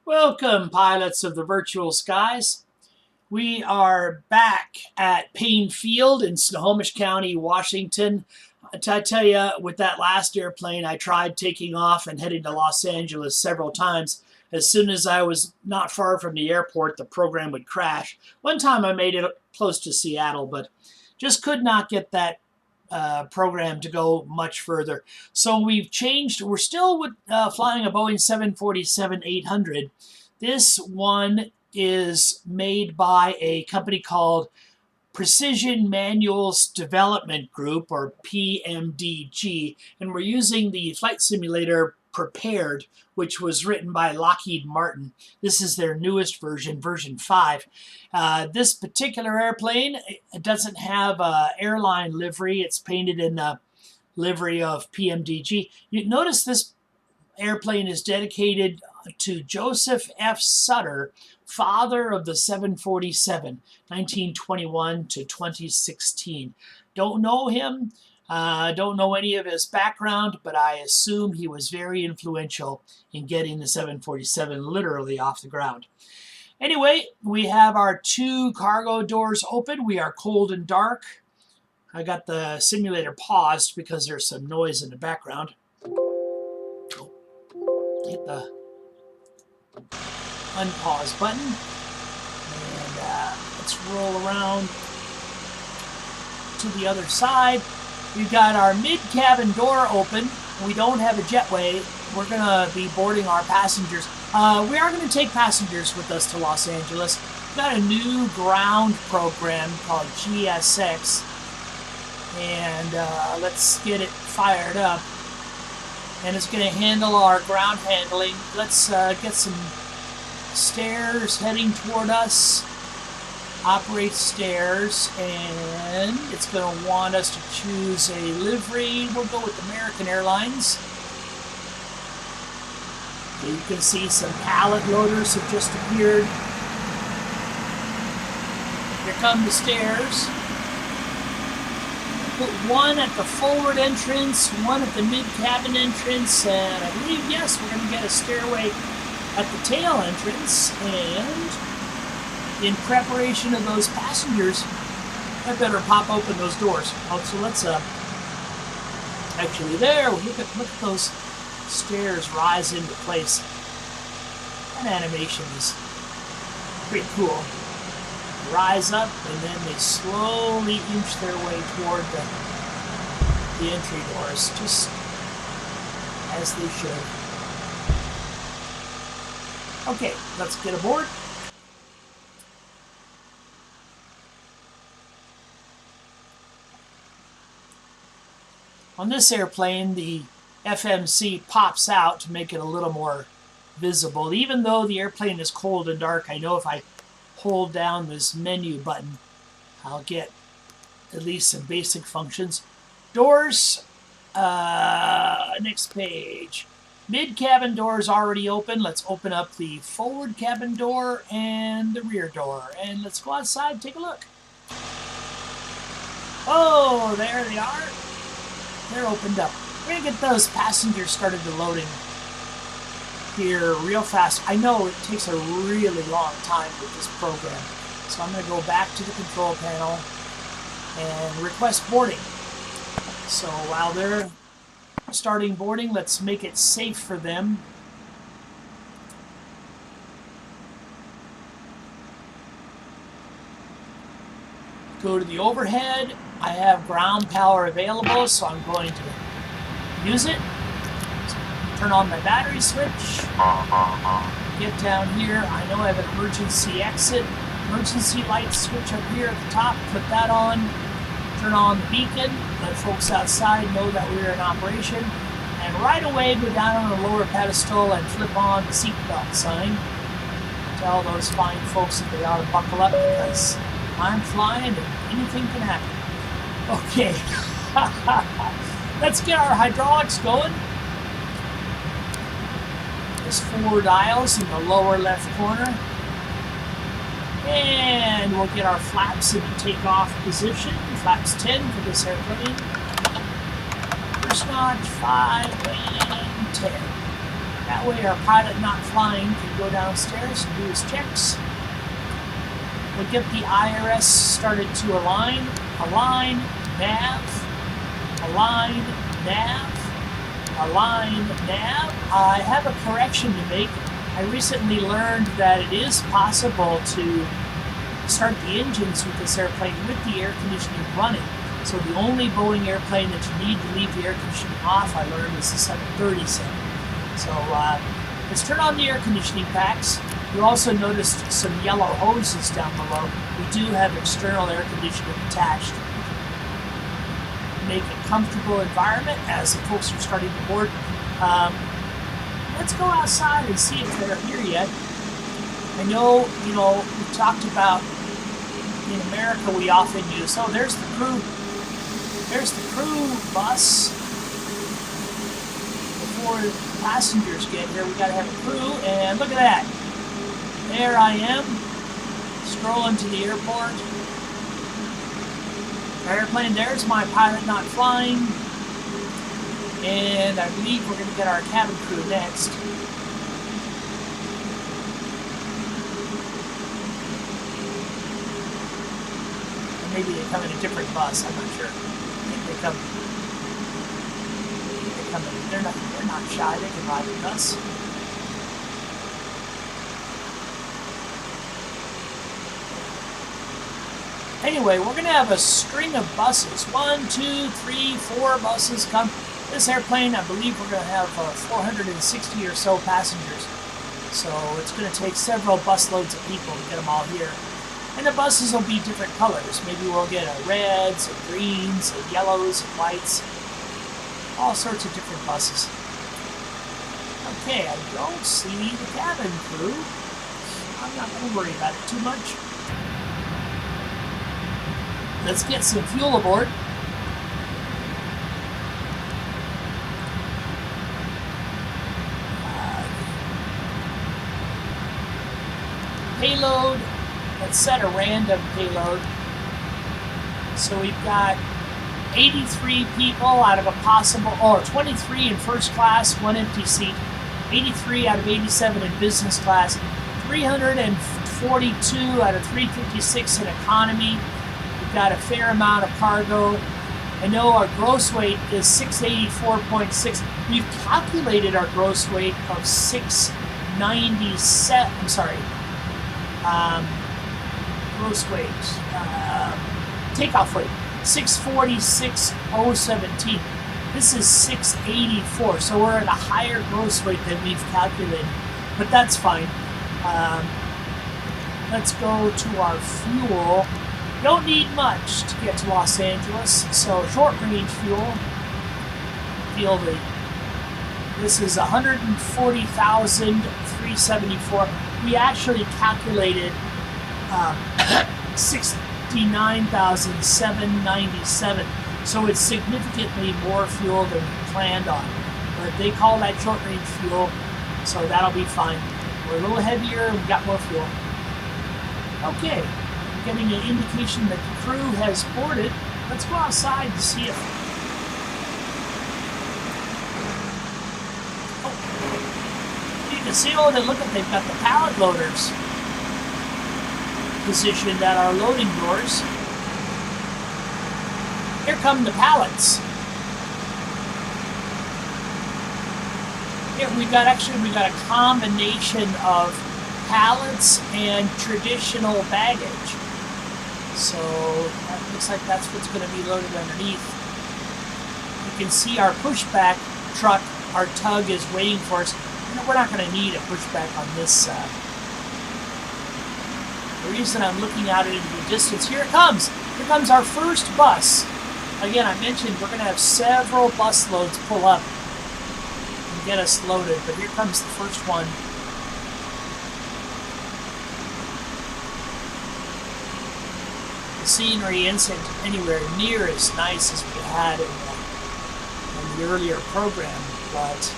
Welcome, pilots of the virtual skies. We are back at Payne Field in Snohomish County, Washington. I tell you, with that last airplane, I tried taking off and heading to Los Angeles several times. As soon as I was not far from the airport, the program would crash. One time I made it close to Seattle, but just could not get that program to go much further. So we've changed. We're still flying a Boeing 747-800. This one is made by a company called Precision Manuals Development Group, or PMDG, and we're using the flight simulator Prepared, which was written by Lockheed Martin. This is their newest version, version 5. This particular airplane, it doesn't have an airline livery. It's painted in the livery of PMDG. You notice this airplane is dedicated to Joseph F. Sutter, father of the 747, 1921 to 2016. Don't know him. Don't know any of his background, but I assume he was very influential in getting the 747 literally off the ground. Anyway, we have our 2 cargo doors open. We are cold and dark. I got the simulator paused because there's some noise in the background. Hit the unpause button. And let's roll around to the other side. We've got our mid-cabin door open. We don't have a jetway. We're going to be boarding our passengers. We are going to take passengers with us to Los Angeles. We've got a new ground program called GSX. And let's get it fired up. And it's going to handle our ground handling. Let's get some stairs heading toward us. Operate stairs, and it's going to want us to choose a livery. We'll go with American Airlines. You can see some pallet loaders have just appeared. Here come the stairs. Put one at the forward entrance, one at the mid-cabin entrance, and I believe, yes, we're going to get a stairway at the tail entrance. And in preparation of those passengers, I better pop open those doors. So let's actually there. Look at those stairs rise into place. That animation is pretty cool. Rise up, and then they slowly inch their way toward the entry doors, just as they should. Okay, let's get aboard. On this airplane, the FMC pops out to make it a little more visible. Even though the airplane is cold and dark, I know if I hold down this menu button, I'll get at least some basic functions. Doors, next page. Mid-cabin door is already open. Let's open up the forward cabin door and the rear door. And let's go outside and take a look. Oh, there they are. They're opened up. We're going to get those passengers started to loading here real fast. I know it takes a really long time with this program. So I'm going to go back to the control panel and request boarding. So while they're starting boarding, let's make it safe for them. Go to the overhead. I have ground power available, so I'm going to use it. So turn on my battery switch. Get down here. I know I have an emergency exit. Emergency light switch up here at the top. Put that on. Turn on the beacon. Let folks outside know that we're in operation. And right away, go down on the lower pedestal and flip on the seatbelt sign. Tell those fine folks that they ought to buckle up, because I'm flying and anything can happen. Okay, let's get our hydraulics going. There's 4 dials in the lower left corner. And we'll get our flaps in the takeoff position. Flaps 10 for this airplane. First notch, 5, and 10. That way our pilot not flying can go downstairs and do his checks. We'll get the IRS started to align, nav, align, nav, align, nav. I have a correction to make. I recently learned that it is possible to start the engines with this airplane with the air conditioning running. So the only Boeing airplane that you need to leave the air conditioning off, I learned, is the 737. So let's turn on the air conditioning packs. You also noticed some yellow hoses down below. We do have external air conditioning attached. Make a comfortable environment as the folks are starting to board. Let's go outside and see if they're here yet. I know, we talked about in America we often use, oh, there's the crew. There's the crew bus. Before passengers get here, we gotta have a crew, and look at that. There I am, scrolling to the airport. Airplane, there's my pilot not flying. And I believe we're gonna get our cabin crew next. Maybe they come in a different bus, I'm not sure. I think they come in, they're not shy, they can ride with us. Anyway, we're going to have a string of buses. 1, 2, 3, 4 buses come. This airplane, I believe we're going to have 460 or so passengers. So it's going to take several bus loads of people to get them all here. And the buses will be different colors. Maybe we'll get reds, and greens, and yellows, and whites. All sorts of different buses. Okay, I don't see the cabin crew. I'm not going to worry about it too much. Let's get some fuel aboard. Payload. Let's set a random payload. So we've got 83 people out of a possible, or 23 in first class, 1 empty seat. 83 out of 87 in business class. 342 out of 356 in economy. We've got a fair amount of cargo. I know our gross weight is 684.6. We've calculated our gross weight of 697. I'm sorry. Gross weight. Takeoff weight. 646.017. This is 684. So we're at a higher gross weight than we've calculated. But that's fine. Let's go to our fuel. Don't need much to get to Los Angeles, so short-range fuel. This is 140,374. We actually calculated 69,797. So it's significantly more fuel than we planned on. But they call that short-range fuel, so that'll be fine. We're a little heavier and we've got more fuel. Okay. Getting an indication that the crew has boarded. Let's go outside to see if... Oh. You can see, oh, look at, they've got the pallet loaders positioned at our loading doors. Here come the pallets. Here we got a combination of pallets and traditional baggage. So that looks like that's what's going to be loaded underneath. You can see our pushback truck, our tug is waiting for us. We're not going to need a pushback on this. The reason I'm looking out into the distance, here it comes. Here comes our first bus. Again, I mentioned we're going to have several bus loads pull up and get us loaded, but here comes the first one. The scenery isn't anywhere near as nice as we had in the earlier program, but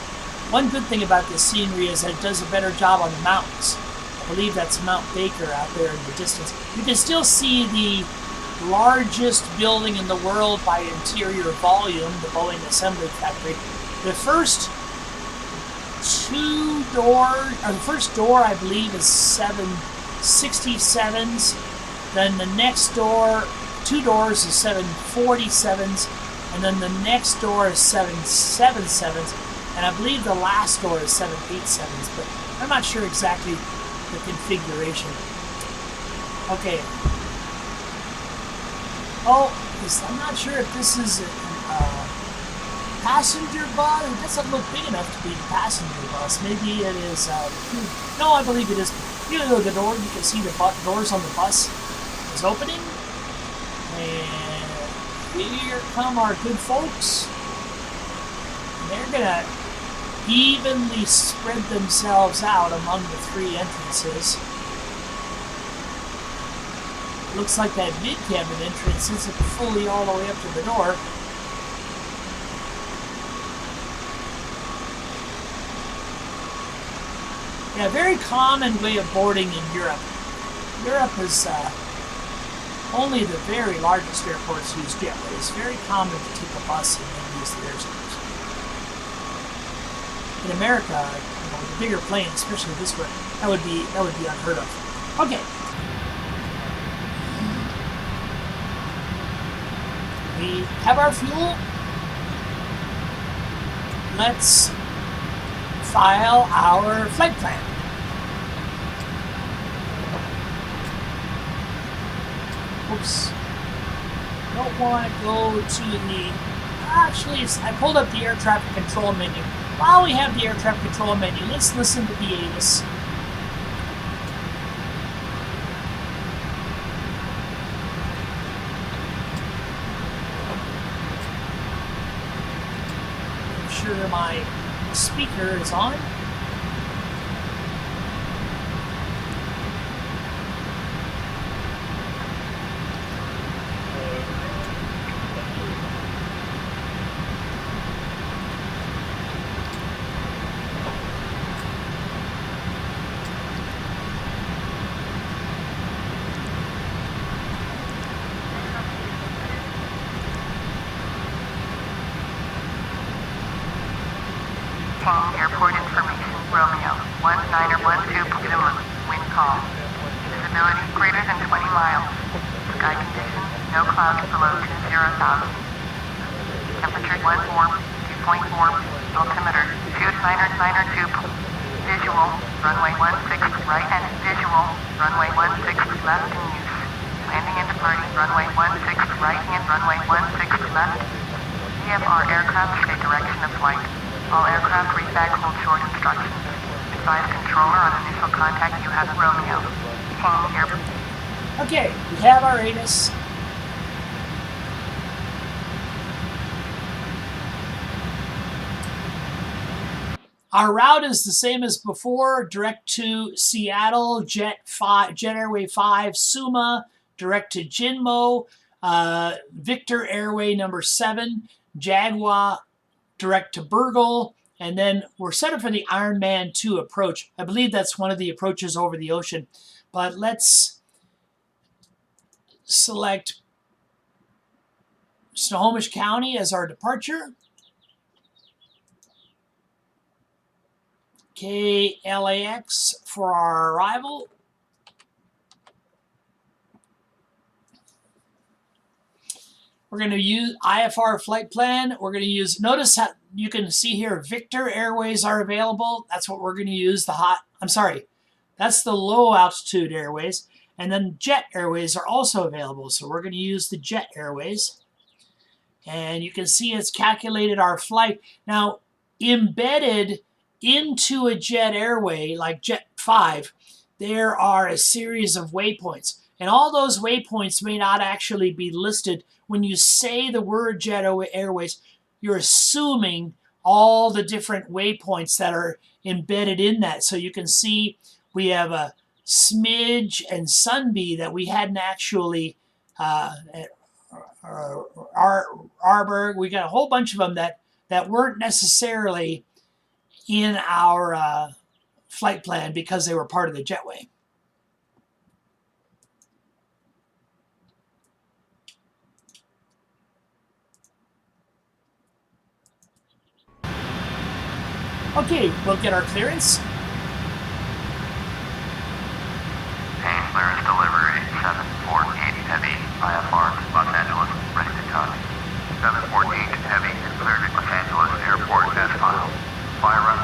one good thing about this scenery is that it does a better job on the mountains. I believe that's Mount Baker out there in the distance. You can still see the largest building in the world by interior volume, the Boeing Assembly Factory. The first 2 door, or the first door, I believe, is 767s. Then the next door, 2 doors is 747s, and then the next door is 777s, and I believe the last door is 787s, but I'm not sure exactly the configuration. Okay. Oh, I'm not sure if this is a passenger bus. It doesn't look big enough to be a passenger bus. Maybe it is. No, I believe it is. Even though the door, you can see the doors on the bus is opening. And here come our good folks. And they're gonna evenly spread themselves out among the 3 entrances. Looks like that mid-cabin entrance isn't fully all the way up to the door. Yeah, very common way of boarding in Europe. Europe is only the very largest airports use jetways. It's very common to take a bus and then use the air stairs. In America, the bigger plane, especially this one, that would be unheard of. Okay. We have our fuel. Let's file our flight plan. Oops. Don't want to go to the... Actually, I pulled up the air traffic control menu. While we have the air traffic control menu, let's listen to the ATIS. Make sure my speaker is on. Airport information, Romeo, 1912 Zulu, wind calm. Visibility greater than 20 miles. Sky conditions, no clouds below 20,000. Temperature 1 warm, 2 point warm, altimeter 2992. Visual, runway 16 right and visual, runway 16 left in use. Landing and departing, runway 16 right and runway 16 left. VFR aircraft stay direction of flight. All aircraft read back hold short instructions. Advise controller on initial contact you have Romeo. Ping air. Okay, we have our ATIS. Our route is the same as before, direct to Seattle, Jet Airway 5, Suma, direct to Jinmo, Victor Airway number 7, Jaguar, direct to Burgle, and then we're set up for the Ironman 2 approach. I believe that's one of the approaches over the ocean. But let's select Snohomish County as our departure. Okay, LAX for our arrival. We're going to use IFR flight plan. We're going to use, notice how you can see here, Victor Airways are available. That's what we're going to use. That's the low altitude airways. And then Jet Airways are also available. So we're going to use the Jet Airways. And you can see it's calculated our flight. Now, embedded into a jet airway, like Jet 5, there are a series of waypoints. And all those waypoints may not actually be listed. When you say the word Jet Airways, you're assuming all the different waypoints that are embedded in that. So you can see we have a Smidge and Sunbee that we hadn't actually, Arberg, we got a whole bunch of them that weren't necessarily in our flight plan because they were part of the jetway. Okay, we'll get our clearance.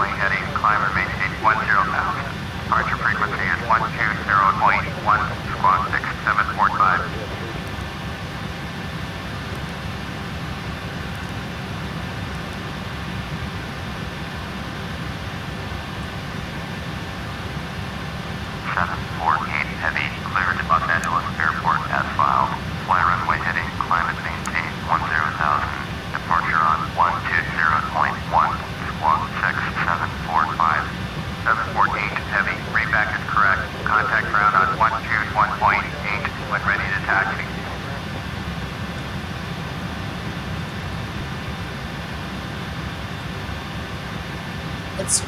runway heading, climb and maintain 10,000. Departure frequency is 120.1, squawk 6745. Heavy, cleared to Los Angeles Airport as filed. Fly runway heading, climb and maintain 10,000. Departure on 120.1, squawk 6745. 748 Heavy, readback is correct. Contact ground on 121.8 when ready to taxi. Let's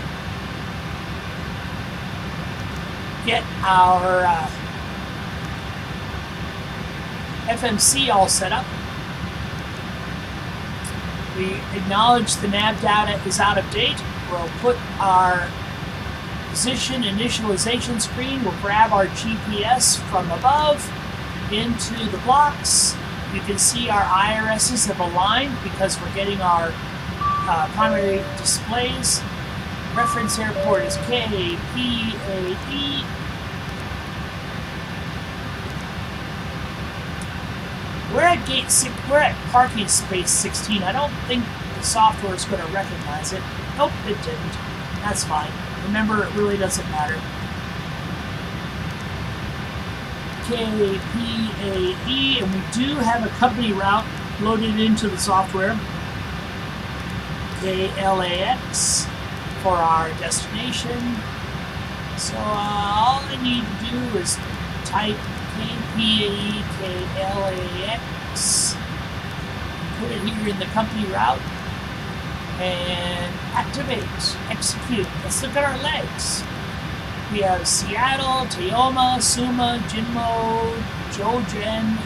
get our FMC all set up. We acknowledge the nav data is out of date. We'll put our position initialization screen. We'll grab our GPS from above into the blocks. You can see our IRSs have aligned because we're getting our primary displays. Reference airport is PAE. We're at gate 6. We're at parking space 16. I don't think the software is going to recognize it. Nope, it didn't. That's fine. Remember, it really doesn't matter. PAE, and we do have a company route loaded into the software. LAX for our destination. So all I need to do is type PAE LAX, put it here in the company route, and activate, execute. Let's look at our legs. We have Seattle, Tayoma, Suma, Jinmo, Jojen,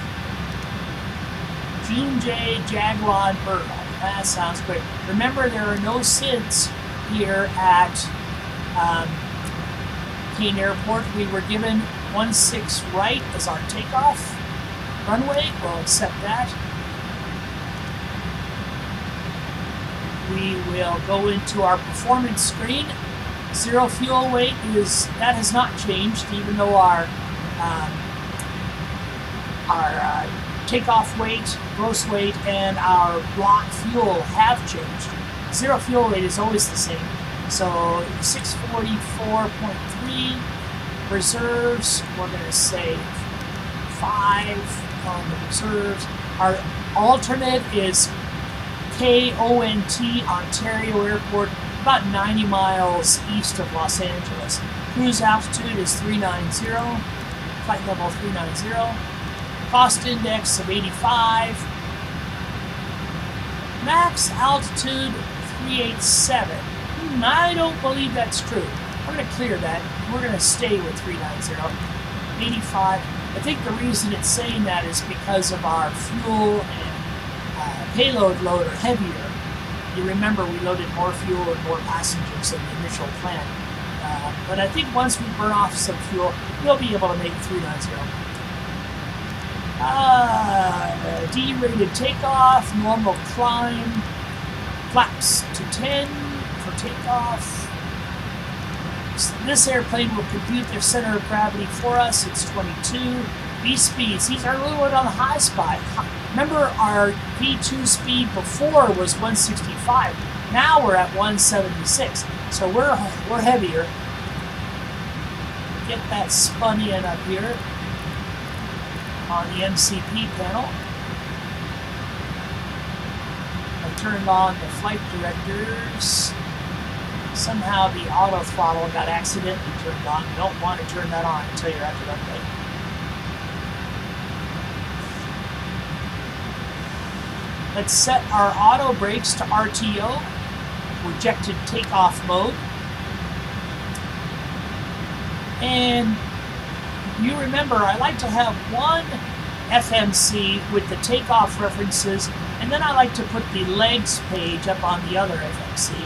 Junjay, Jaguar, and Burma. That sounds great. Remember, there are no SIDS here at Kane Airport. We were given 16 right as our takeoff runway. We'll accept that. We will go into our performance screen. Zero fuel weight that has not changed, even though our takeoff weight, gross weight, and our block fuel have changed. Zero fuel weight is always the same. So 644.3 reserves. We're going to say 5 on the reserves. Our alternate is KONT Ontario Airport, about 90 miles east of Los Angeles. Cruise altitude is 390, flight level 390. Cost index of 85. Max altitude 387. I don't believe that's true. We're going to clear that. We're going to stay with 390. 85. I think the reason it's saying that is because of our fuel and payload load are heavier. You remember we loaded more fuel and more passengers than the initial plan. But I think once we burn off some fuel, we'll be able to make 390. D-rated takeoff, normal climb, flaps to 10 for takeoff. This airplane will compute their center of gravity for us. It's 22. V speeds, these are a little bit on the high spot. Remember, our V2 speed before was 165. Now we're at 176. So we're heavier. Get that spun in up here on the MCP panel. I turned on the flight directors. Somehow the auto throttle got accidentally turned on. You don't want to turn that on until you're at the runway. Let's set our auto brakes to RTO, rejected takeoff mode. And you remember, I like to have one FMC with the takeoff references, and then I like to put the legs page up on the other FMC.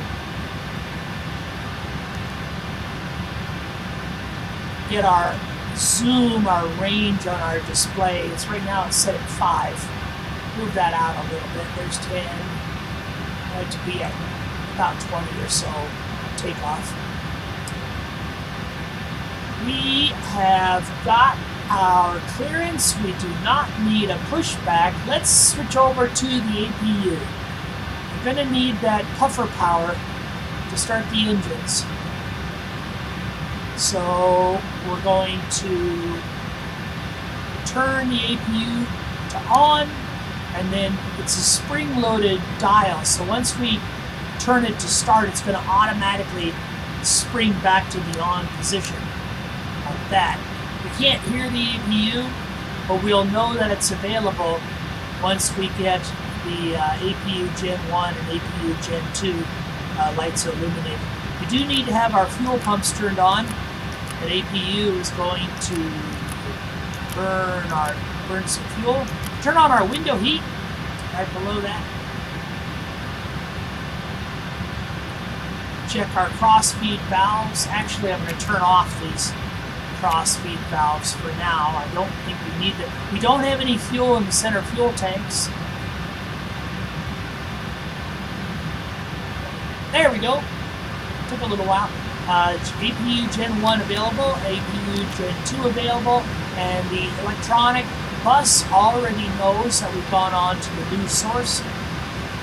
Get our zoom, our range on our display. Right now it's set at 5. Move that out a little bit. There's 10. I like to be at about 20 or so. takeoff. We have got our clearance. We do not need a pushback. Let's switch over to the APU. We're going to need that puffer power to start the engines. So we're going to turn the APU to on, and then it's a spring-loaded dial. So once we turn it to start, it's going to automatically spring back to the on position like that. We can't hear the APU, but we'll know that it's available once we get the APU Gen 1 and APU Gen 2 lights are illuminated. We do need to have our fuel pumps turned on. That APU is going to burn some fuel. Turn on our window heat right below that. Check our cross-feed valves. Actually, I'm going to turn off these cross-feed valves for now. I don't think we need them. We don't have any fuel in the center fuel tanks. There we go. Took a little while. APU Gen 1 available, APU Gen 2 available, and the electronic bus already knows that we've gone on to the new source,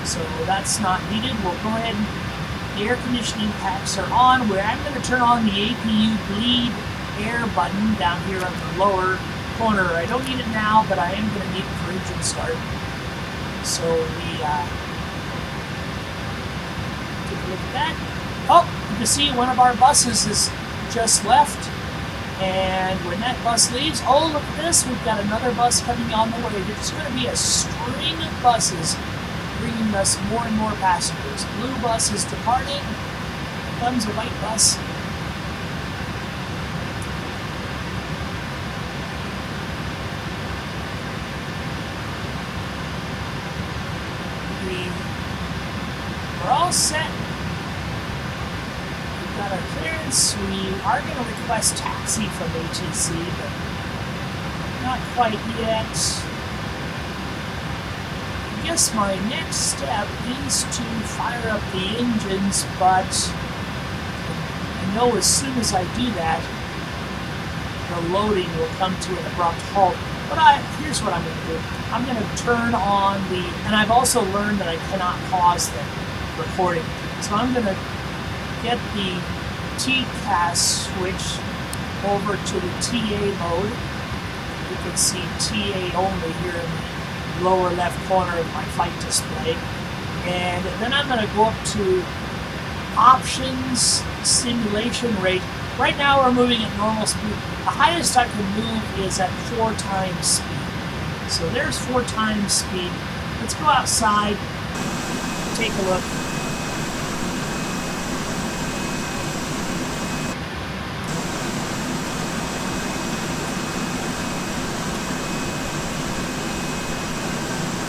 so that's not needed. We'll go ahead and the air conditioning packs are on. Where I'm going to turn on the APU bleed air button down here on the lower corner. I don't need it now, but I am going to need it for engine start. So we take a look at that. Oh, you can see one of our buses has just left. And when that bus leaves, oh, look at this. We've got another bus coming on the way. There's going to be a string of buses bringing us more and more passengers. Blue bus is departing. Here comes a white bus. We're all set. We've got our clearance. We are going to request taxi from ATC, but not quite yet. I guess my next step is to fire up the engines, but I know as soon as I do that, the loading will come to an abrupt halt. But here's what I'm going to do. I'm going to turn on and I've also learned that I cannot pause the recording. So I'm going to get the TCAS switch over to the TA mode. You can see TA only here in the lower left corner of my flight display. And then I'm going to go up to options, simulation rate. Right now we're moving at normal speed. The highest I can move is at 4 times speed. So there's 4 times speed. Let's go outside, take a look.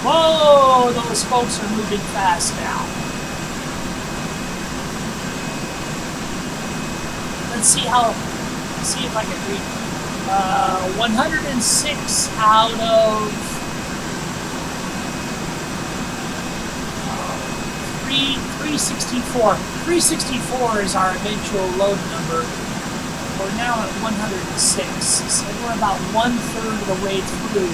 Whoa, those folks are moving fast now. Let's see if I can read. 106 out of 364. 364 is our eventual load number. We're now at 106, so we're about 1/3 of the way through the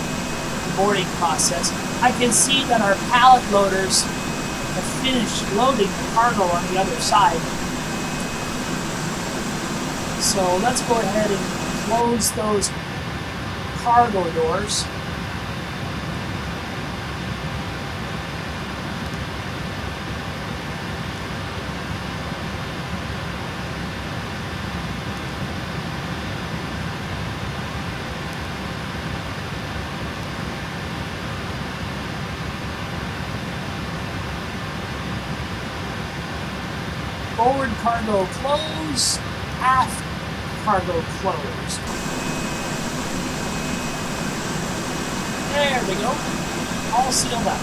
boarding process. I can see that our pallet loaders have finished loading the cargo on the other side. So let's go ahead and close those cargo doors. Forward cargo closed, aft cargo closed. There we go. All sealed up.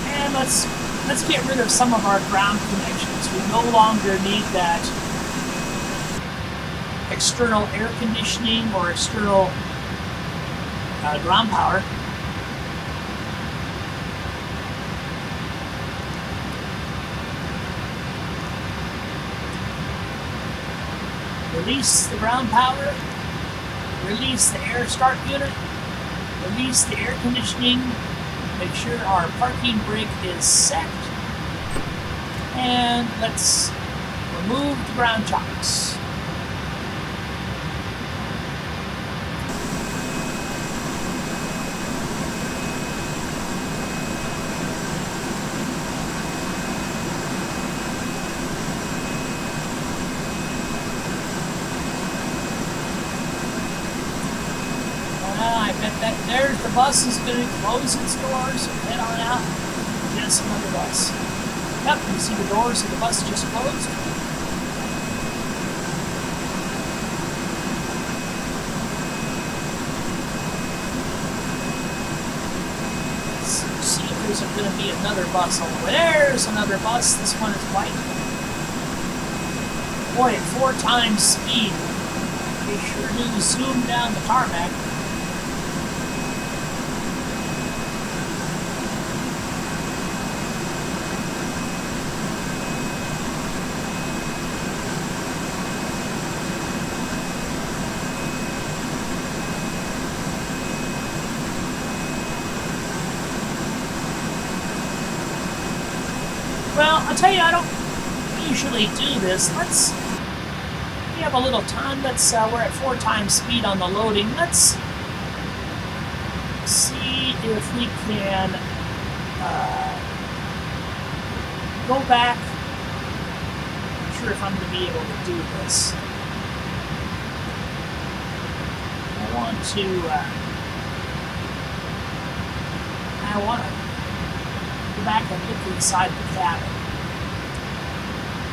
And let's get rid of some of our ground connections. We no longer need that external air conditioning or external ground power. Release the ground power. Release the air start unit. Release the air conditioning. Make sure our parking brake is set. And let's remove the ground chocks. I bet that there's the bus is going to close its doors, so head on out. Get us another bus. Yep, you see the doors of the bus just closed. Let's see if there's going to be another bus over there. There's another bus. This one is white. Boy, at 4 times speed. They sure do zoom down the tarmac. Well, I'll tell you, I don't usually do this. We have a little time. We're at 4 times speed on the loading. Let's see if we can go back. I'm not sure if I'm going to be able to do this. I want to go back and look inside the cabin.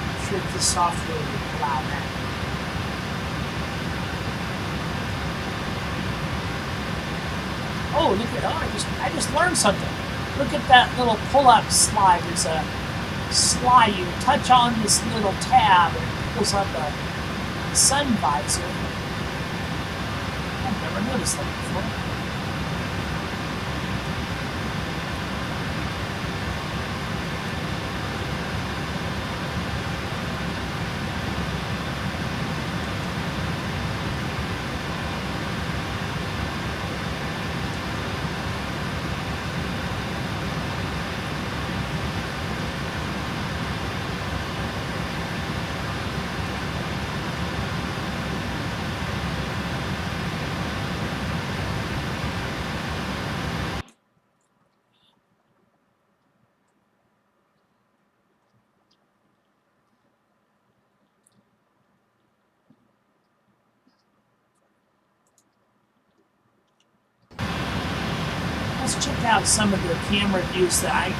I'm sure if the software will allow that. Oh, look at I just learned something. Look at that little pull-up slide. There's a slide. You touch on this little tab and it pulls up a sun visor. I've never noticed that before. Let's check out some of the camera views that I'm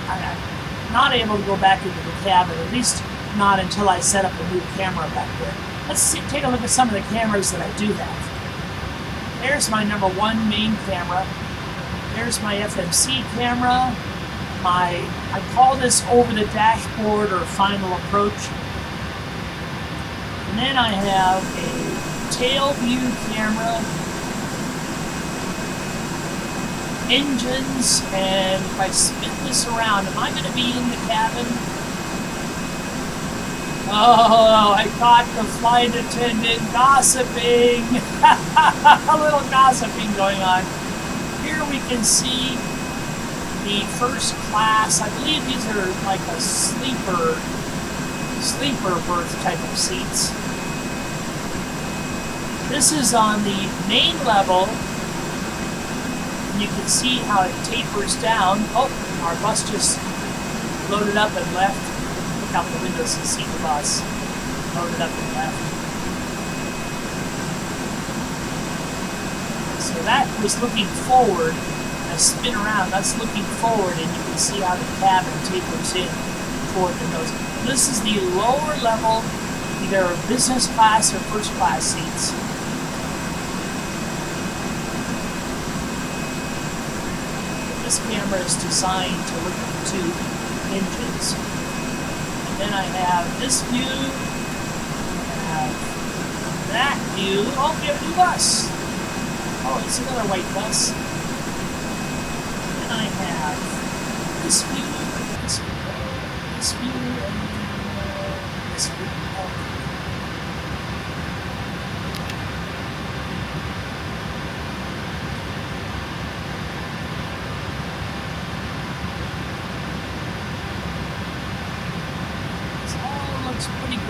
not able to go back into the cabin, at least not until I set up a new camera back there. Let's take a look at some of the cameras that I do have. There's my number 1 main camera. There's my FMC camera. I call this over the dashboard or final approach. And then I have a tail view camera, engines, and if I spin this around, am I going to be in the cabin? Oh, I caught the flight attendant gossiping. A little gossiping going on. Here we can see the first class. I believe these are like a sleeper berth type of seats. This is on the main level. You can see how it tapers down. Oh, our bus just loaded up and left. Look out the windows and see the bus. Loaded up and left. So that was looking forward. I spin around, that's looking forward, and you can see how the cabin tapers in toward the nose. This is the lower level, either business class or first class seats. This camera is designed to look at the 2 engines. And then I have this view, I have that view. Oh, we have a new bus. Oh, it's another white bus. And I have this view, this view, this view, and this view.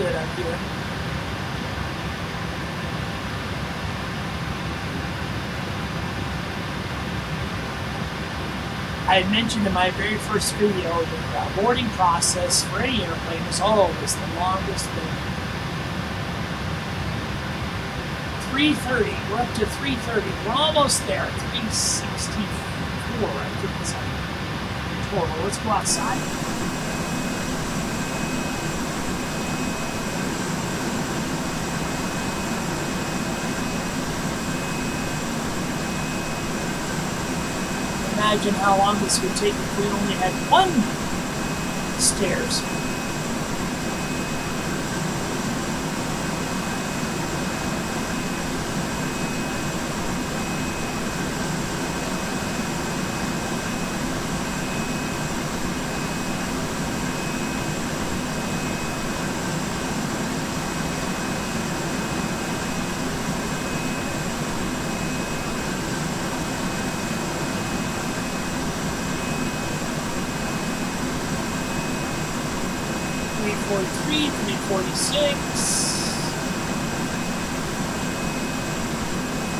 good up here. I had mentioned in my very first video that the boarding process for any airplane is always the longest thing. 330, we're up to 330. We're almost there. 364, I think is our total. Let's go outside. Imagine how long this would take if we only had one stairs. .343, 346,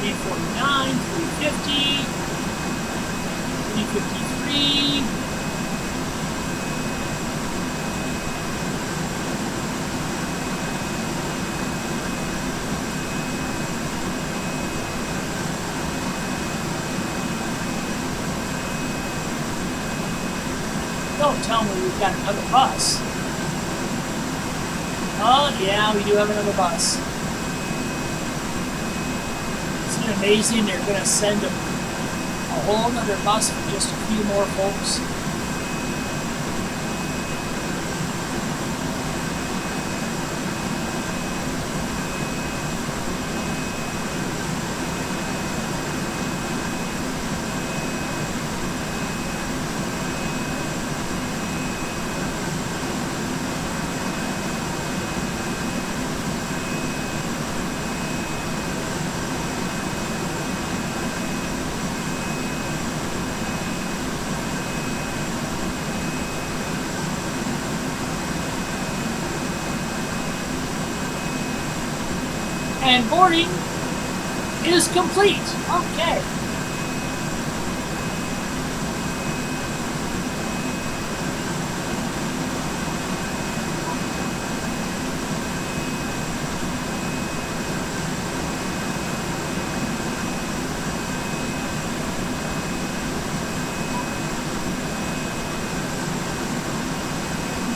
349, 350, 353. Don't tell me we've got another bus. Oh, yeah, we do have another bus. Isn't it amazing they're going to send a whole other bus for just a few more folks? And boarding is complete. Okay.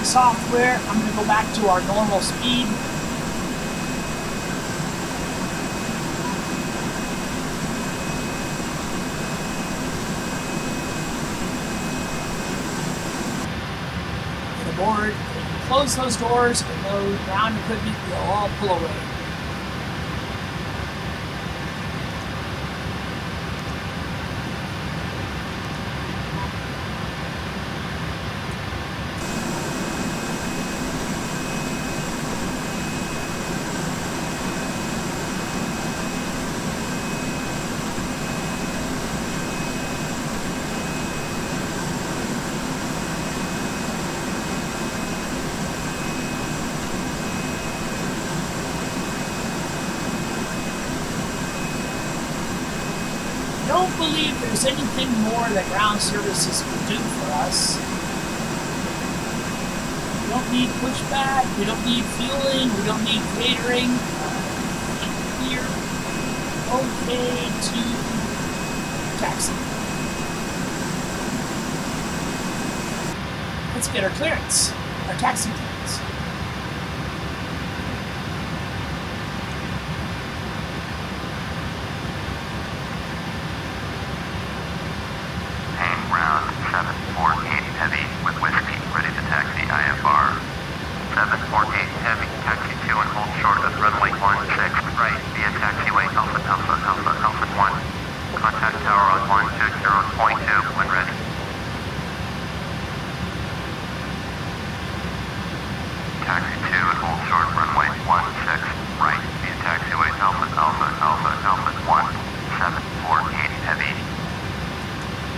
Software, I'm going to go back to our normal speed. Board, close those doors, and those ground equipment will all pull away. Don't believe there's anything more that ground services can do for us. We don't need pushback, we don't need fueling, we don't need catering. We're okay to taxi. Let's get our clearance, our taxi clearance.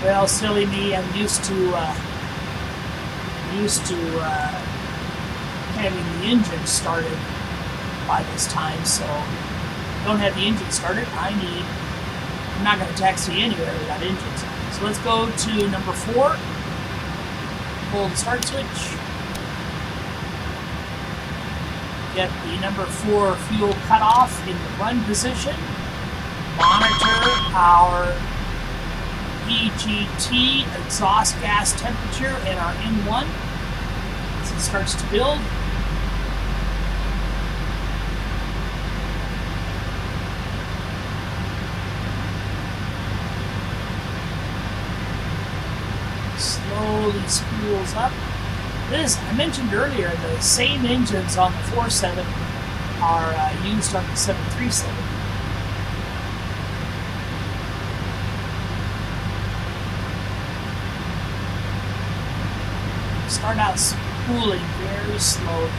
Well, silly me, I'm used to having the engine started by this time, so don't have the engine started. I'm not going to taxi anywhere without engines. So let's go to number 4. Pull the start switch. Get the number 4 fuel cutoff in the run position. Monitor our EGT, exhaust gas temperature, and our N1 as it starts to build. Slowly spools up. This, I mentioned earlier, the same engines on the 47 are used on the 737. Start out spooling very slowly.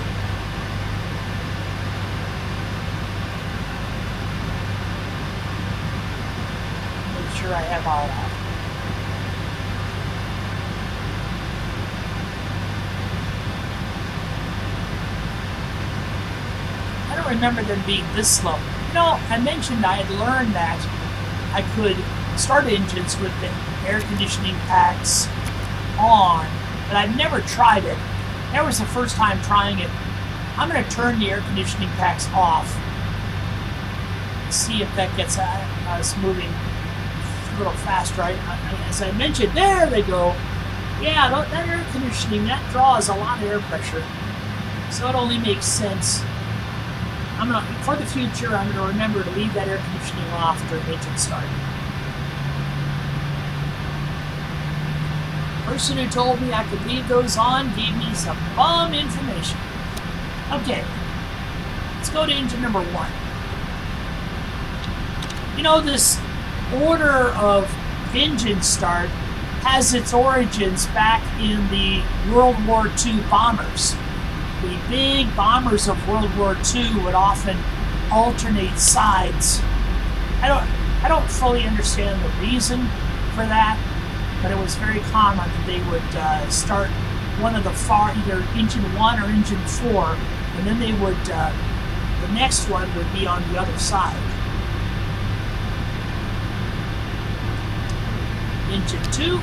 Make sure I have all that. I don't remember them being this slow. You know, I mentioned I had learned that I could start engines with the air conditioning packs on, but I've never tried it. That was the first time trying it. I'm going to turn the air conditioning packs off. See if that gets us moving a little faster. As I mentioned, there they go. Yeah, that air conditioning, that draws a lot of air pressure. So it only makes sense. For the future, I'm going to remember to leave that air conditioning off during engine start. The person who told me I could leave those on gave me some bum information. Okay, let's go to engine number 1. You know, this order of engine start has its origins back in the World War II bombers. The big bombers of World War II would often alternate sides. I don't fully understand the reason for that, but it was very common that they would start one of the either engine 1 or engine 4, and then they would, the next one would be on the other side. Engine 2.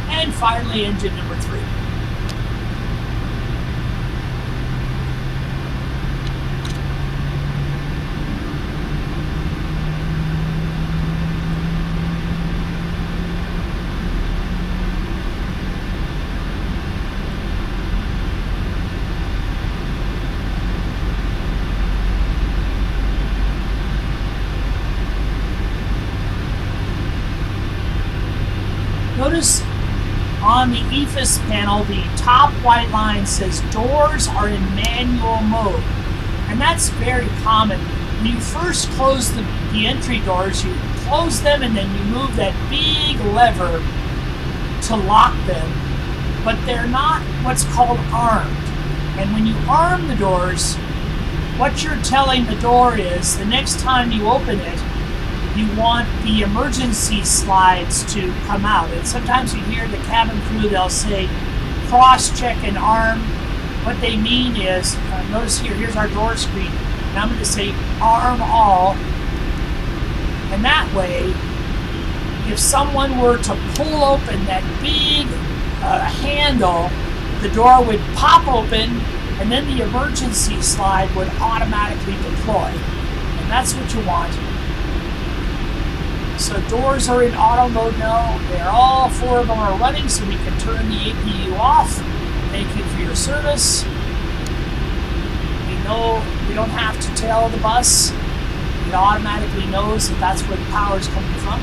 And finally, engine number 3. Notice on the EFIS panel, the top white line says doors are in manual mode. And that's very common. When you first close the entry doors, you close them and then you move that big lever to lock them. But they're not what's called armed. And when you arm the doors, what you're telling the door is the next time you open it, you want the emergency slides to come out. And sometimes you hear the cabin crew, they'll say, cross-check and arm. What they mean is, notice here's our door screen, and I'm going to say arm all. And that way, if someone were to pull open that big handle, the door would pop open, and then the emergency slide would automatically deploy. And that's what you want. So doors are in auto mode now. They're all 4 of them are running, so we can turn the APU off. Thank you for your service. We know we don't have to tell the bus. It automatically knows that that's where the power is coming from.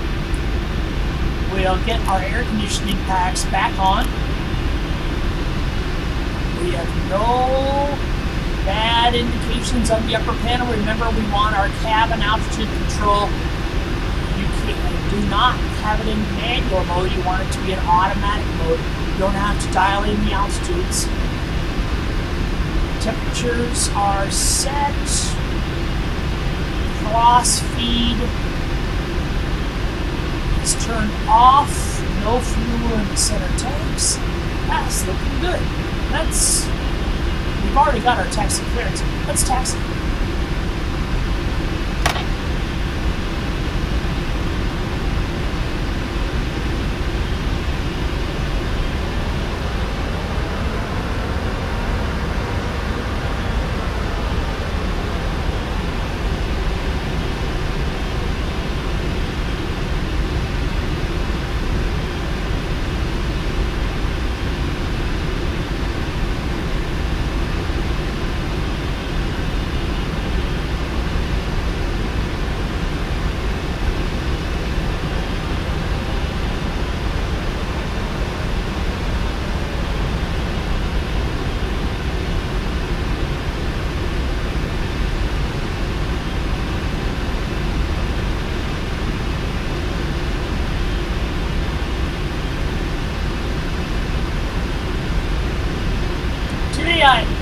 We'll get our air conditioning packs back on. We have no bad indications on the upper panel. Remember, we want our cabin altitude control. Do not have it in manual mode. You want it to be in automatic mode. You don't have to dial in the altitudes. Temperatures are set. Cross feed is turned off. No fuel in the center tanks. That's looking good. We've already got our taxi clearance. Let's taxi.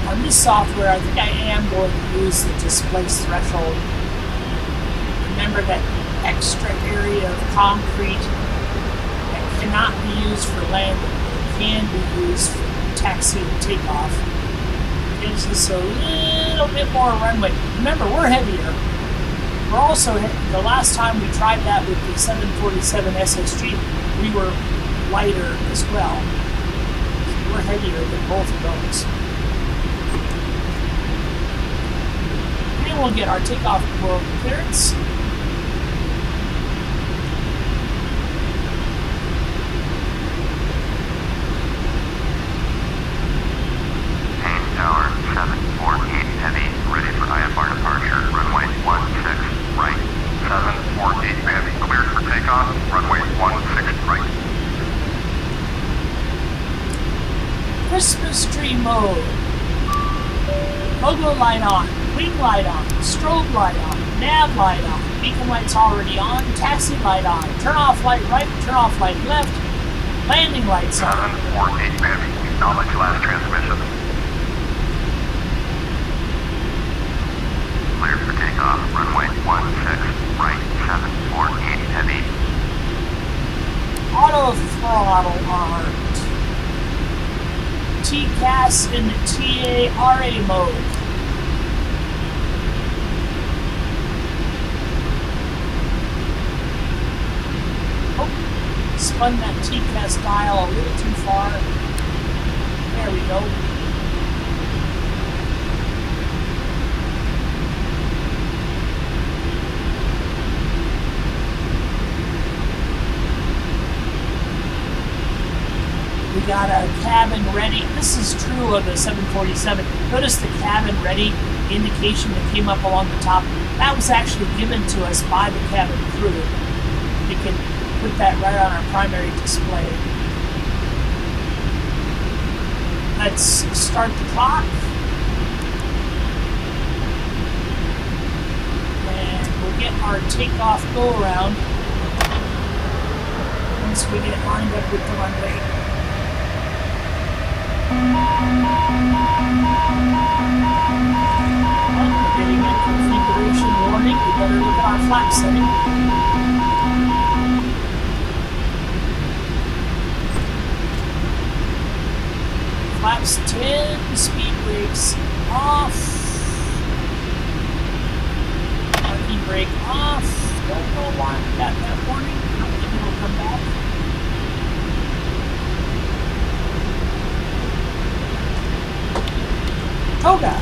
On this software, I think I am going to use the displace threshold. Remember that extra area of concrete that cannot be used for landing, it can be used for taxi and takeoff. Gives us a little bit more runway. Remember, we're heavier. We're also, the last time we tried that with the 747 SSG, we were lighter as well. So we're heavier than both of those. We'll get our takeoff clearance. Main tower 748 heavy, ready for IFR departure. Runway 16 right. 748 heavy, cleared for takeoff. Runway 16 right. Christmas tree mode. Logo light on. Wing light on, strobe light on, nav light on, beacon light's already on, taxi light on, turn off light right, turn off light left, landing lights on. 748 heavy, acknowledge last transmission. Cleared for takeoff, runway 16 right, 748 heavy. Auto throttle armed. TCAS in the TARA mode. Spun that TCAS dial a little too far. There we go. We got our cabin ready. This is true of the 747. Notice the cabin ready indication that came up along the top. That was actually given to us by the cabin crew. You can put that right on our primary display. Let's start the clock. And we'll get our takeoff go around once we get lined up with the runway. We're getting a configuration warning. We better look at our flap setting. Flaps 10, speed brakes off. Parking brake off. Don't know why we got that warning. Maybe it'll come back. Toga.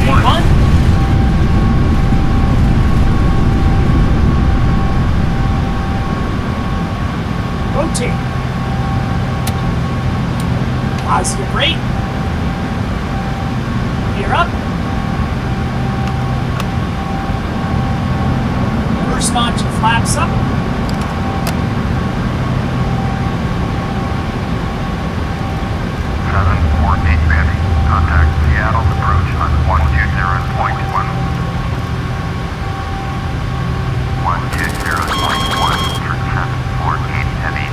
1. Rotate. Positive rate. Gear up. First notch of flaps up. Contact Seattle approach on 120.1. 120.1 for 748 heavy.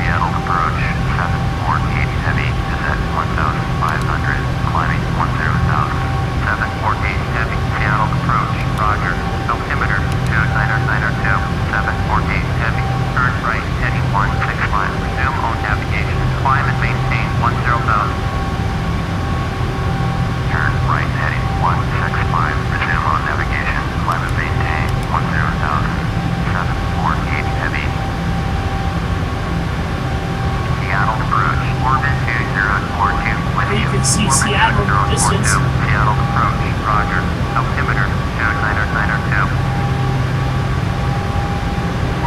Seattle approach 748 heavy is at 1,500, climbing 10,000. 748 heavy, Seattle approach, roger, altimeter 29902, 748 heavy, turn right, heading 165, resume on navigation, climb and maintain 10,000. Turn right, heading 165, resume on navigation, climb and maintain 10,000, 748 heavy. Seattle approach, orbit 2042, with You can see Seattle in the distance. Seattle approach, roger, altimeter 29902.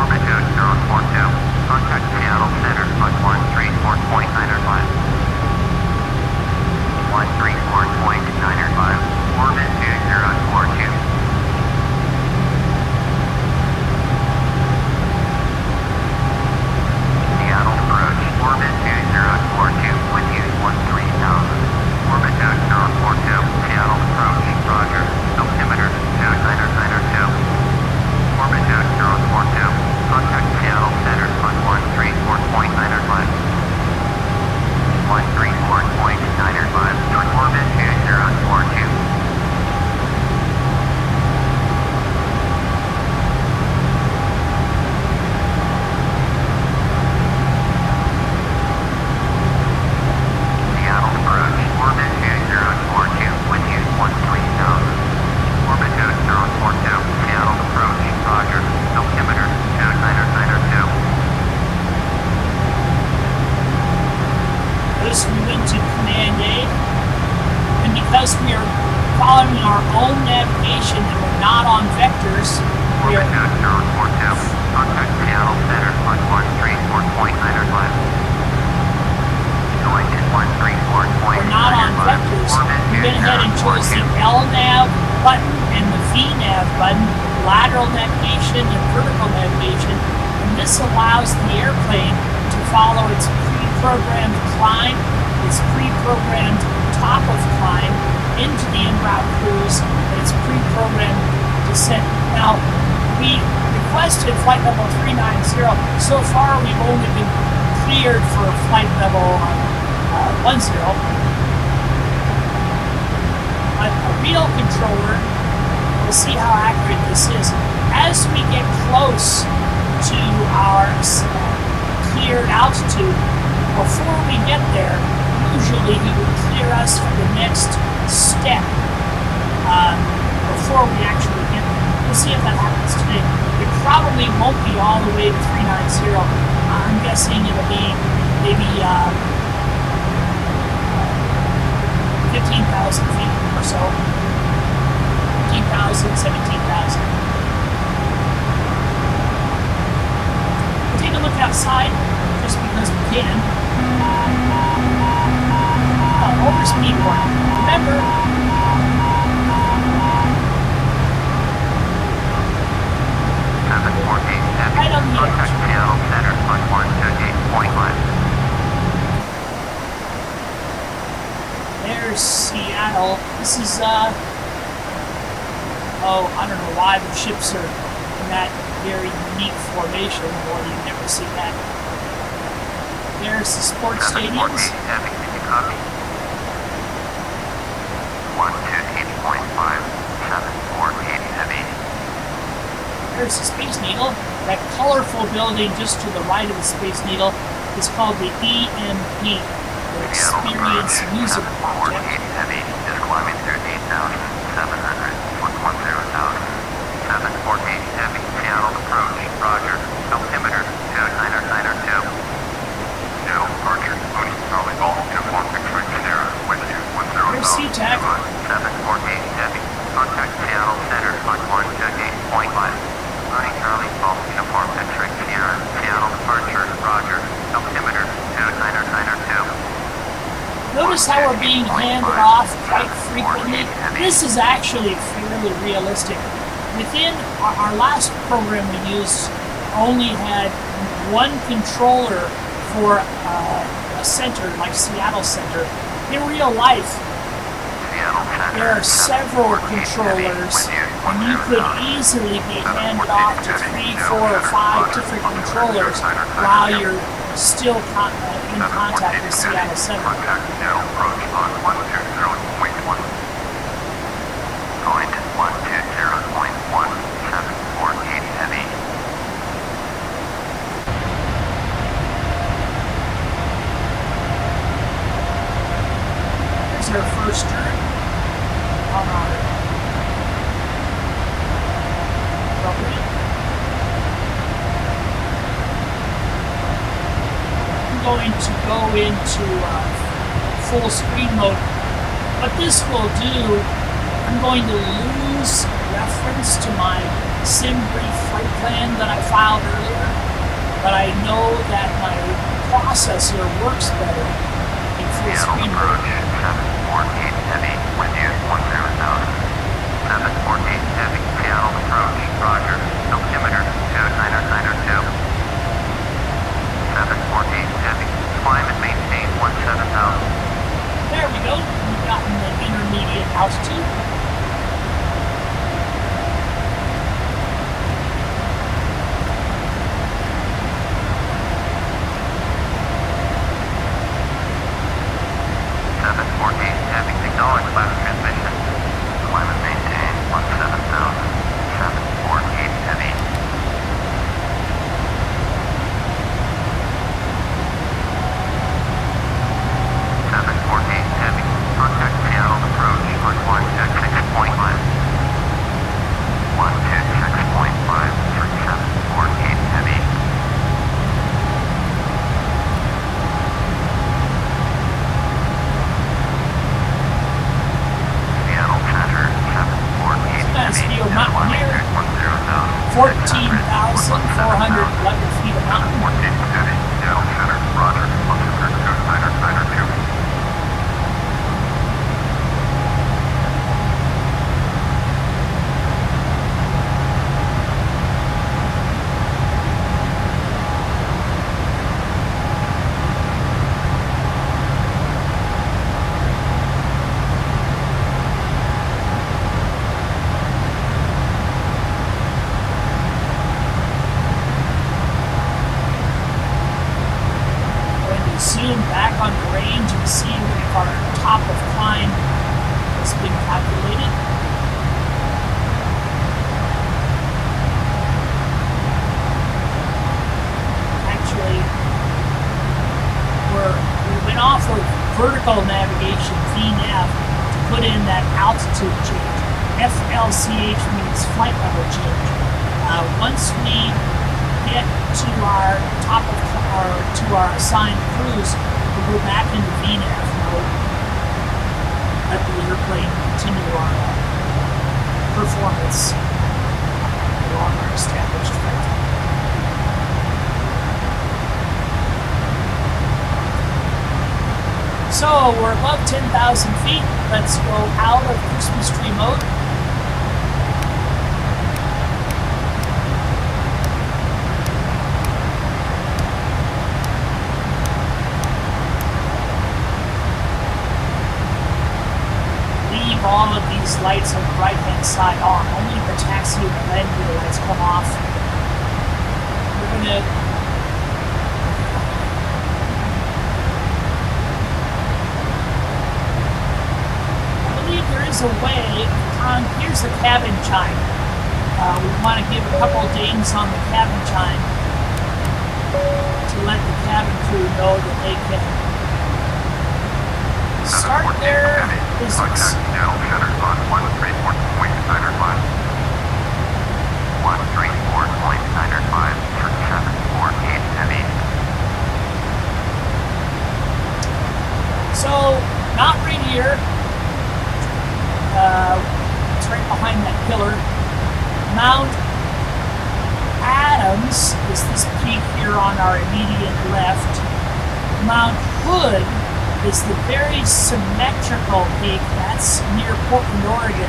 Orbit 2042, contact Seattle Center on 134.905. 134.905, orbit 2042. Seattle approach, orbit 2042, with you 13,000. Orbit 2042, Seattle approach, roger, altimeter 29902. Orbit 2042, contact Seattle Center on 134.905. 134.905, orbit 2042. Seattle approach, orbit 2042, with you 13,000. Orbit 2042, Seattle approach, roger, altimeter 29902. Notice we went to Command A, and because we are following our own navigation and we're not on vectors, we Orbit are 2042, contact Seattle Center on 134.905. Going to 134.905. we're not on vectors. We went ahead and chose the LNAV button and the VNAV button, lateral navigation and vertical navigation, and this allows the airplane to follow its pre-programmed climb, its pre-programmed top of climb into the en route cruise, and its pre-programmed descent. Now, we requested flight level 390. So far, we've only been cleared for flight level 10. But a real controller, we'll see how accurate this is. As we get close to our cleared altitude, before we get there, usually he would clear us for the next step before we actually get there. We'll see if that happens today. It probably won't be all the way to 390. I'm guessing it'll be maybe 15,000 feet or so. 15,000, 17,000. We'll take a look outside just because we can. Overspeed warning. Remember, right on the edge. Seattle Center on 128.5. There's Seattle. This is, I don't know why the ships are in that very unique formation, or you've never seen that. There's the sports stadiums. Heavy, can you copy? 128.5, 748 heavy. There's the Space Needle. That colorful building just to the right of the Space Needle is called the EMP, or Experience Music Project. 748 heavy is climbing through 8,700, 110,000. 748 being handed off quite frequently. This is actually fairly realistic. Within our last program we used, only had one controller for a center like Seattle Center. In real life, there are several controllers, and you could easily be handed off to 3, 4, or 5 different controllers while you're still in contact with Seattle Center. Contact Seattle approach on 120.1. Point 120.1748 heavy. Here's our first turn on our property. I'm going to go into full screen mode. What this will do, I'm going to lose reference to my sim brief flight plan that I filed earlier, but I know that my processor works better in full screen mode. 748 heavy, with you 10,000. 748 heavy, Seattle approach, roger, altimeter 29902. 748 heavy, climb and maintain 17,000. There we go, we've gotten the intermediate altitude. Acknowledge last transmission. Climb and maintain 17,000. 748 heavy. 748 heavy. Contact Seattle approach on 126.5. 126.5 for 748 heavy. Steel Mountaineer, 14,400 feet of mountain. Seattle Center, roger, altimeter 29902. Zoom back on the range and see if our top of climb has been calculated. Actually, we went off of vertical navigation, VNAV, to put in that altitude change. FLCH means flight level change. Once we get to our top of our assigned cruise, we'll go back into VNAV mode. Let the airplane continue our performance along our established flight. So we're above 10,000 feet. Let's go out of Christmas tree mode. All of these lights on the right hand side on. Only the taxi and the landing lights come off. We're gonna I believe there is a way. Here's the cabin chime. We want to give a couple dings on the cabin chime to let the cabin crew know that they can start their business. Seattle Center on 134.905. 134.905 for 748 heavy. So, not right here. It's right behind that pillar. Mount Adams is this peak here on our immediate left. Mount Hood is the very symmetrical peak. That's near Portland, Oregon.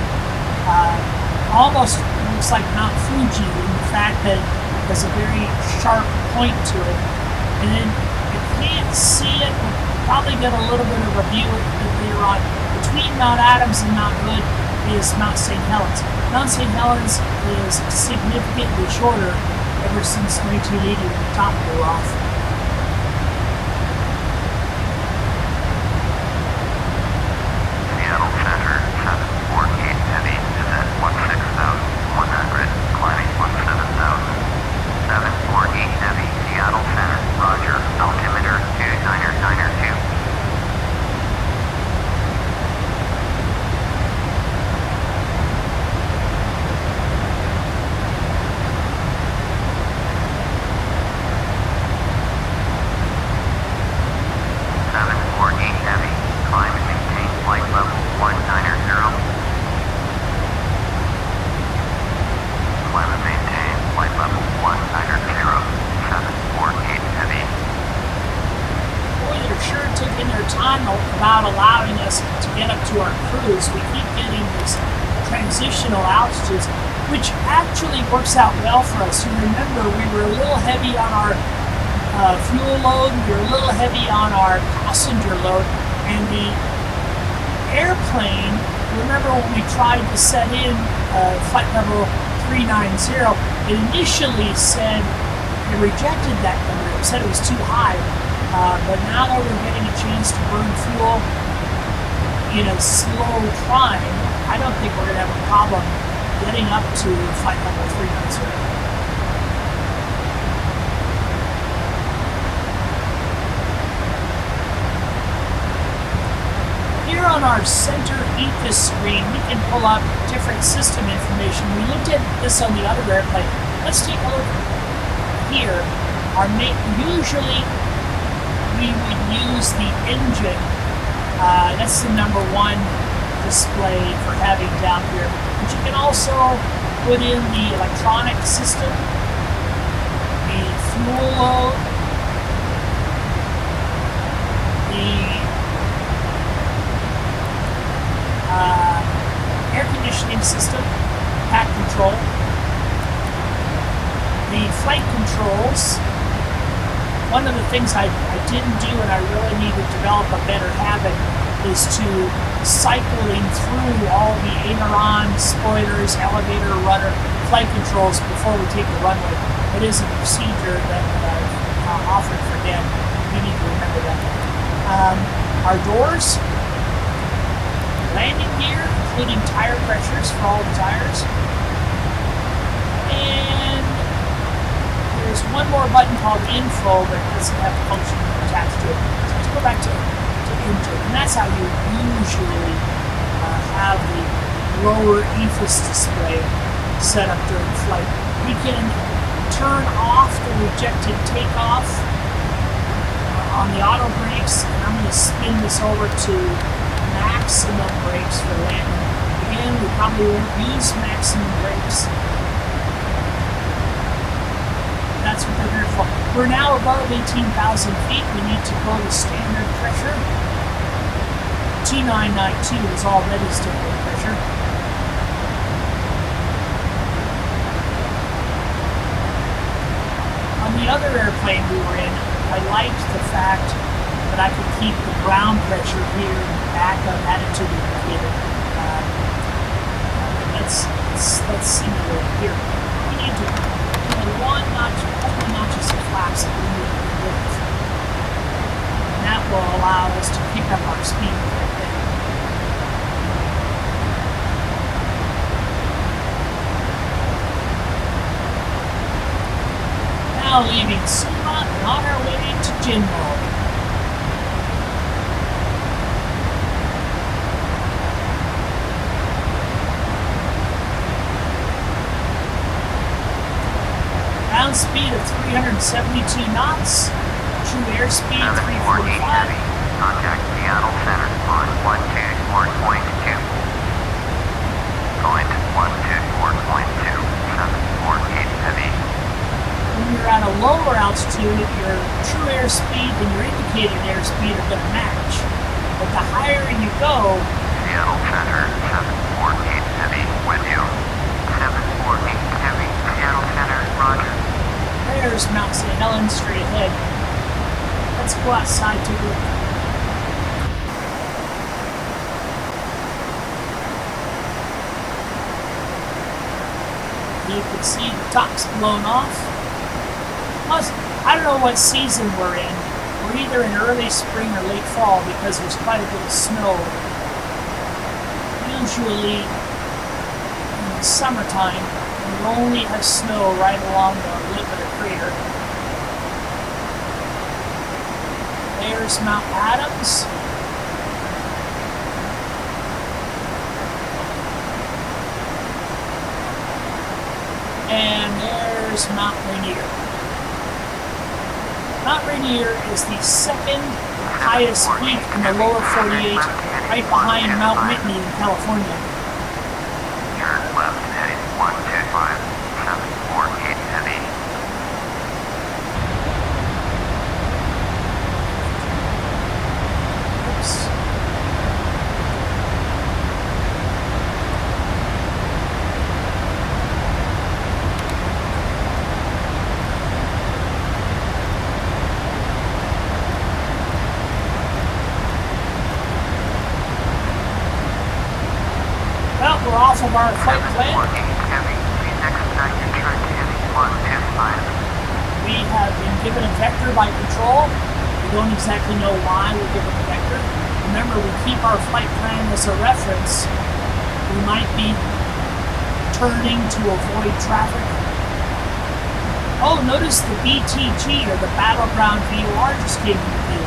Almost looks like Mount Fuji in the fact that it has a very sharp point to it. And then you can't see it. We'll probably get a little bit of a view of it later on. Between Mount Adams and Mount Hood is Mount St. Helens. Mount St. Helens is significantly shorter ever since 1980 when the top blew off. Seattle Center 748 heavy is at 16,100, climbing 17,000. 748 heavy, Seattle Center, roger, altimeter 2992. About allowing us to get up to our cruise. We keep getting these transitional altitudes, which actually works out well for us. You remember we were a little heavy on our fuel load, we were a little heavy on our passenger load, and the airplane, remember when we tried to set in flight level 390, it initially said it rejected that number. It said it was too high. But now that we're getting a chance to burn fuel in a slow climb, I don't think we're going to have a problem getting up to flight level 390. Here on our center EFIS screen, we can pull up different system information. We looked at this on the other airplane. Let's take a look here. Usually, we would use the engine. That's the #1 display for having down here. But you can also put in the electronic system, the fuel load, the air conditioning system, pack control, the flight controls. One of the things I didn't do and I really need to develop a better habit is to cycling through all the aileron, spoilers, elevator, rudder, flight controls before we take the runway. It is a procedure that I've often forget. We need to remember that. Our doors, landing gear, including tire pressures for all the tires, and there's one more button called Info, but it doesn't have a function attached to it. So let's go back to Engine, and that's how you usually have the lower EFIS display set up during flight. We can turn off the rejected takeoff on the auto brakes, and I'm going to spin this over to maximum brakes for landing. Again, we probably won't use maximum brakes. That's what they're here for. We're now above 18,000 feet. We need to go to standard pressure. 2992 is already standard pressure. On the other airplane we were in, I liked the fact that I could keep the ground pressure here in the back of attitude indicator. Let's simulate here. We need to one notch, couple notches of flaps that we need to lift. And that will allow us to pick up our speed right there. Now leaving Suma and on our way to Jinmo. Ground speed of 372 knots, true airspeed 345. Contact Seattle Center on 124.2. Going to 124.2, 748 heavy. When you're at a lower altitude, your true airspeed and your indicated airspeed are going to match. But the higher you go, Seattle Center, 748 Heavy, with you. 748 Heavy, Seattle Center, roger. there's Mount St. Helens straight ahead. Let's go outside to look. You can see the tops blown off. Plus, I don't know what season we're in. We're either in early spring or late fall because there's quite a bit of snow. Usually in the summertime, we only have snow right along the lip of the crater. There's Mount Adams. And there's Mount Rainier. Mount Rainier is the second highest peak in the lower 48, right behind Mount Whitney in California. Turn left heading 125, 748 Heavy. Oops. Well, we're off of our flight plan. 748 Heavy, please expedite your turn to heading 125. We have been given a vector by control. We don't exactly know why we're given a vector. Remember, we keep our flight plan as a reference. We might be turning to avoid traffic. Oh, notice the BTG, or the Battleground VOR, just came into view.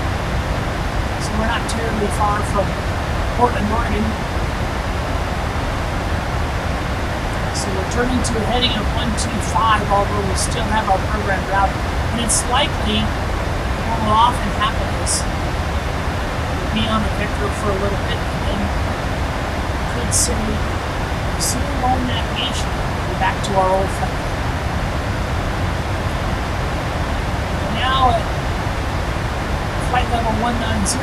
So we're not terribly far from Portland, Oregon. So we're turning to a heading of 125, although we still have our program route. And it's likely what will often happen is we'll be on the vector for a little bit and then we could say resume home navigation. We're back to our old flight. And now at flight level 190,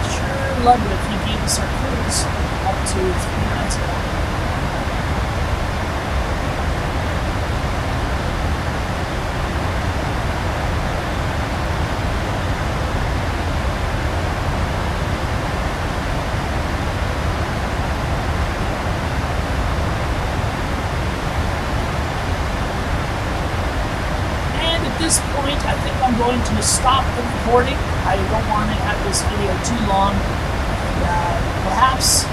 sure love it if you gave us our cruise up to 390. At this point, I think I'm going to stop the recording. I don't want to have this video too long. And perhaps,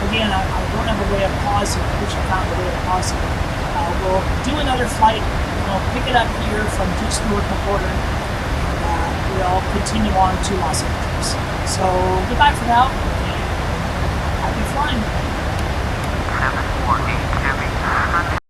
again, I don't have a way of pausing. I wish I found a way of pausing. We'll do another flight. Pick it up here from just north of Portland. And we'll continue on to Los Angeles. So goodbye for now, and happy flying. 748 Heavy.